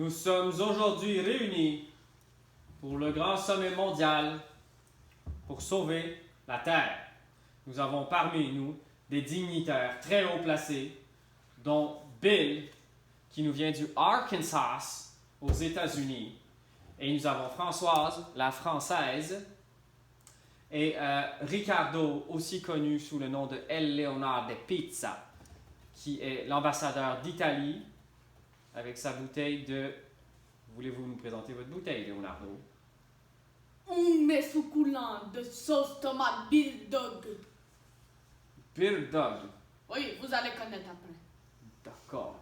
Nous sommes aujourd'hui réunis pour le grand sommet mondial pour sauver la Terre. Nous avons parmi nous des dignitaires très haut placés, dont Bill, qui nous vient du Arkansas, aux États-Unis. Et nous avons Françoise, la Française, et Ricardo, aussi connu sous le nom de El Leonard de Pizza, qui est l'ambassadeur d'Italie, avec sa bouteille de... Voulez-vous nous présenter votre bouteille, Leonardo? Un mets succulent de sauce tomate Bill Dog. Bill Dog. Oui, vous allez connaître après. D'accord.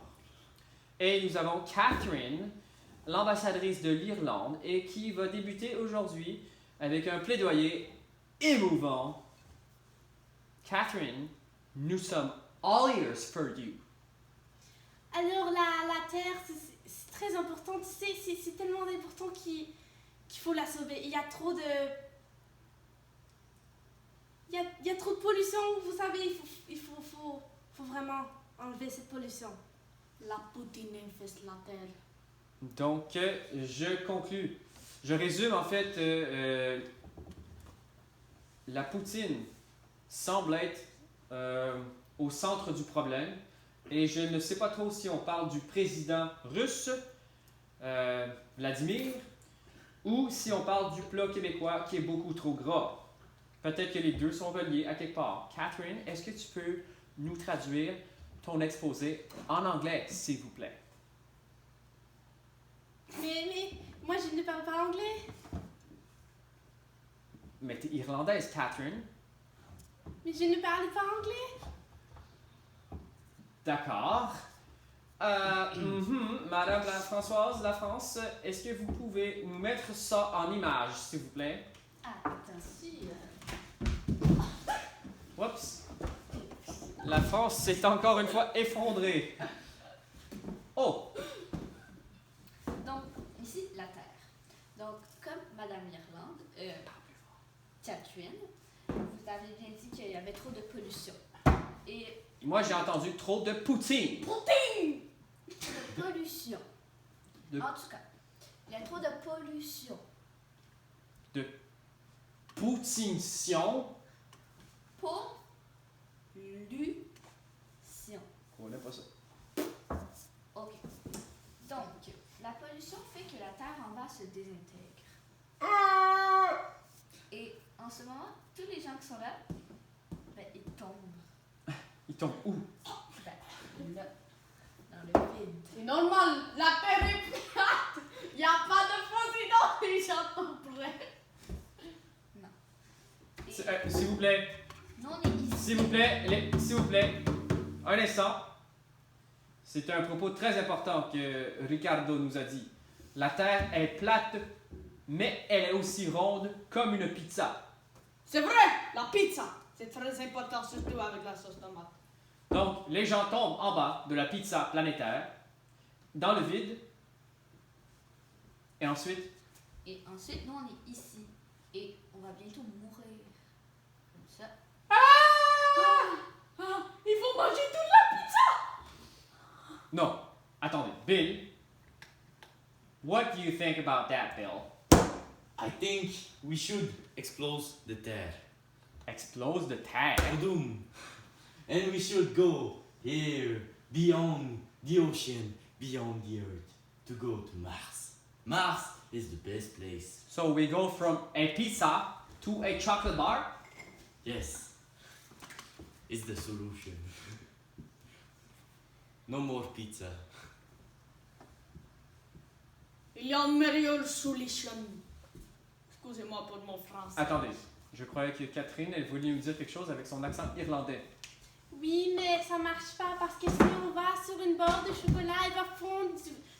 Et nous avons Catherine, l'ambassadrice de l'Irlande, et qui va débuter aujourd'hui avec un plaidoyer émouvant. Catherine, nous sommes all ears for you. Alors la Terre, c'est très important, c'est tellement important qu'il faut la sauver. Il y a trop de... Il y a trop de pollution, vous savez, il faut vraiment enlever cette pollution. La poutine infeste la terre. Donc, je conclus. Je résume en fait, la poutine semble être au centre du problème et je ne sais pas trop si on parle du président russe, Vladimir, ou si on parle du plat québécois qui est beaucoup trop gras. Peut-être que les deux sont reliés à quelque part. Catherine, est-ce que tu peux nous traduire ton exposé en anglais, s'il vous plaît? Mais moi je ne parle pas anglais. Mais t'es irlandaise, Catherine. Mais je ne parle pas anglais. D'accord. Madame la Françoise, la France, est-ce que vous pouvez nous mettre ça en image, s'il vous plaît? Ah, bien sûr. Oups. La France s'est encore une fois effondrée. Oh! Donc, ici, la Terre. Donc, comme Madame Irlande, Catherine, vous avez bien dit qu'il y avait trop de pollution. Et Moi, j'ai entendu trop de poutine. de pollution. De- En tout cas, il y a trop de pollution. Poutinition. Pollution. On n'a pas ça. OK. Donc, la pollution fait que la Terre en bas se désintègre. Et en ce moment, tous les gens qui sont là, ben, ils tombent. Il tombe où? Ben, là, dans le vide. C'est normal, la terre est plate. Il n'y a pas de Poséidon, les gens tomberaient. Non. Et S'il vous plaît. nous, on est ici. S'il vous plaît, un instant. C'est un propos très important que Ricardo nous a dit. La Terre est plate, mais elle est aussi ronde comme une pizza. C'est vrai, la pizza. C'est très important, surtout avec la sauce tomate. Donc, les gens tombent en bas de la pizza planétaire, dans le vide, et ensuite, Et ensuite, nous, on est ici. Et on va bientôt mourir. Comme ça. Il faut manger toute la pizza. non, attendez, Bill, what do you think about that, Bill? I think we should explode the Terre. Explose the Terre. Doom. And we should go here, beyond the ocean, beyond the earth, to go to Mars. Mars is the best place. So we go from a pizza to a chocolate bar? Yes. It's the solution. No more pizza. Il y a une meilleure solution. Excusez-moi pour mon français. Attendez, je croyais que Catherine, elle voulait nous dire quelque chose avec son accent irlandais. Oui, mais ça marche pas parce que si on va sur une barre de chocolat, elle va fondre.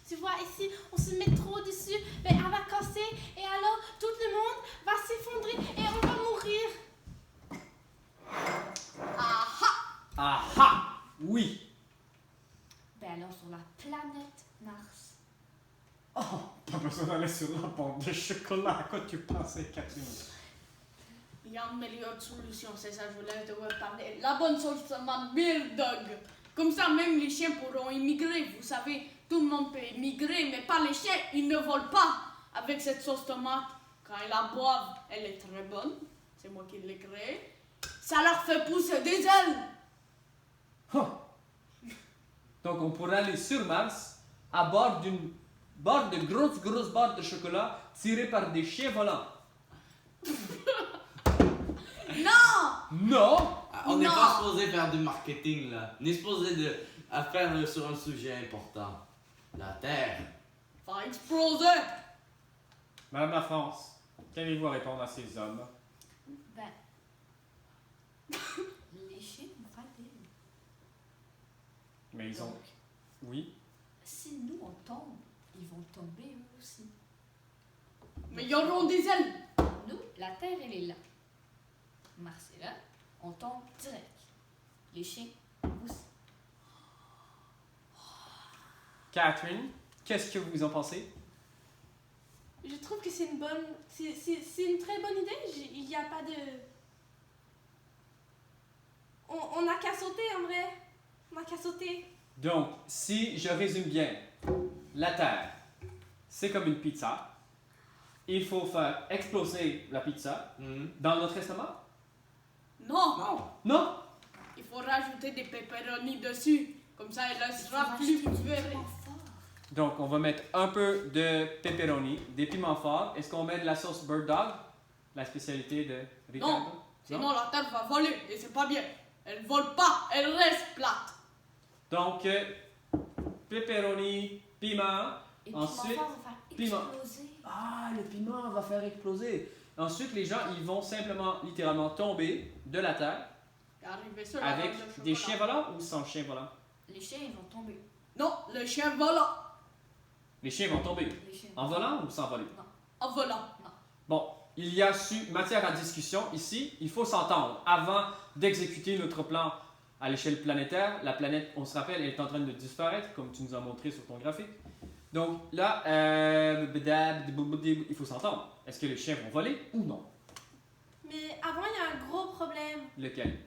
Tu vois, ici, on se met trop dessus, ben, elle va casser et alors tout le monde va s'effondrer et on va mourir. Ah! Oui! Ben alors, sur la planète Mars. Oh, pas besoin d'aller sur la bombe de chocolat. À quoi tu pensais, Catherine? Il y a une meilleure solution, c'est ça, je voulais te reparler. La bonne sauce tomate Bill Dog. Comme ça, même les chiens pourront immigrer, vous savez. tout le monde peut émigrer, mais pas les chiens, ils ne volent pas. Avec cette sauce tomate, quand ils la boivent, elle est très bonne. C'est moi qui l'ai créée. Ça leur fait pousser des ailes. Huh. Donc on pourrait aller sur Mars à bord d'une barre de grosses barres de chocolat tirées par des chiens volants. Non! Non! On n'est Non. pas supposé faire du marketing là. On est supposé à faire sur un sujet important. La Terre. Va exploser. Madame la France, qu'avez-vous à répondre à ces hommes? Ben, les chiens n'ont pas d'ailes. Mais ils ont... Donc, Oui? si nous on tombe, ils vont tomber eux aussi. Mais ils auront des ailes. Nous, la Terre, elle est là. Mars est là, on tombe direct. Les chiens aussi. Catherine, qu'est-ce que vous en pensez? Je trouve que c'est une bonne... C'est une très bonne idée. Il n'y a pas de... On n'a qu'à sauter, en vrai. On n'a qu'à sauter. Donc, si je résume bien, la Terre, c'est comme une pizza. Il faut faire exploser la pizza dans notre estomac? Non, Non. Non? il faut rajouter des pepperoni dessus. Comme ça, elle sera plus fluide. Donc, on va mettre un peu de pepperoni, des piments forts. Est-ce qu'on met de la sauce Bird Dog? La spécialité de Ricardo? Non. Sinon, la terre va voler et c'est pas bien. Elle vole pas, elle reste plate. Donc, pepperoni, piment. Et puis, Ensuite, mon va faire piment. exploser. Ah, le piment va faire exploser. Ensuite, les gens, ils vont simplement, littéralement, tomber de la terre Et arriver sur la avec barre de des chocolat. chiens volants ou sans chiens volants? Les chiens, ils vont tomber. Non, le chien volant. Les chiens vont tomber. Les chiens. En volant ou sans voler? En volant. Bon, il y a matière à discussion ici. Il faut s'entendre. Avant d'exécuter notre plan à l'échelle planétaire, la planète, on se rappelle, elle est en train de disparaître, comme tu nous as montré sur ton graphique. Donc là, il faut s'entendre. Est-ce que les chiens vont voler ou non? Mais avant, il y a un gros problème. Lequel?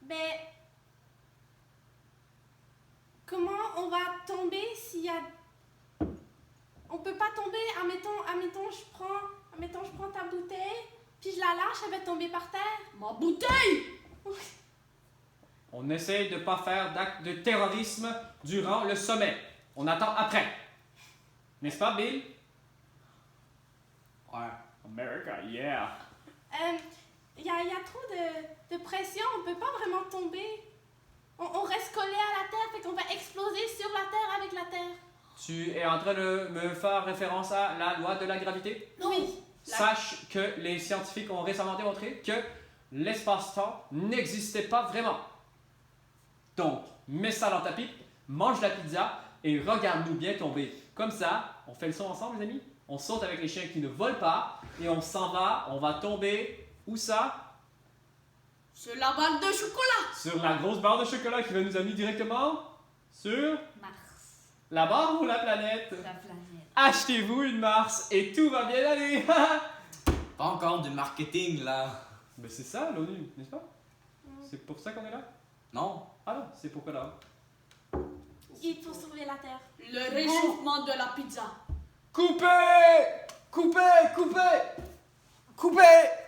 Ben... Comment on va tomber s'il y a... On peut pas tomber, admettons, je prends ta bouteille, puis je la lâche, elle va tomber par terre. Ma bouteille. On essaie de ne pas faire d'acte de terrorisme durant le sommet. On attend après. N'est-ce pas, Bill? Ouais. America, yeah. Il y a trop de pression, on peut pas vraiment tomber. On reste collé à la terre, fait qu'on va exploser sur la terre avec la terre. Tu es en train de me faire référence à la loi de la gravité? Oui. Sache que les scientifiques ont récemment démontré que l'espace-temps n'existait pas vraiment. Donc, mets ça dans ta pipe, mange la pizza et regarde-nous bien tomber. Comme ça, on fait le son ensemble, les amis? On saute avec les chiens qui ne volent pas et on s'en va, on va tomber. Où ça? Sur la balle de chocolat. Sur la grosse barre de chocolat qui va nous amener directement sur Mars. la barre ou la planète? La planète. Achetez-vous une Mars et tout va bien aller! Pas encore du marketing là. Mais c'est ça l'ONU, n'est-ce pas? C'est pour ça qu'on est là? Non. Ah non, c'est pourquoi là? Il faut sauver la terre. Le réchauffement de la pizza. Coupez! Coupez! Coupez! Coupez!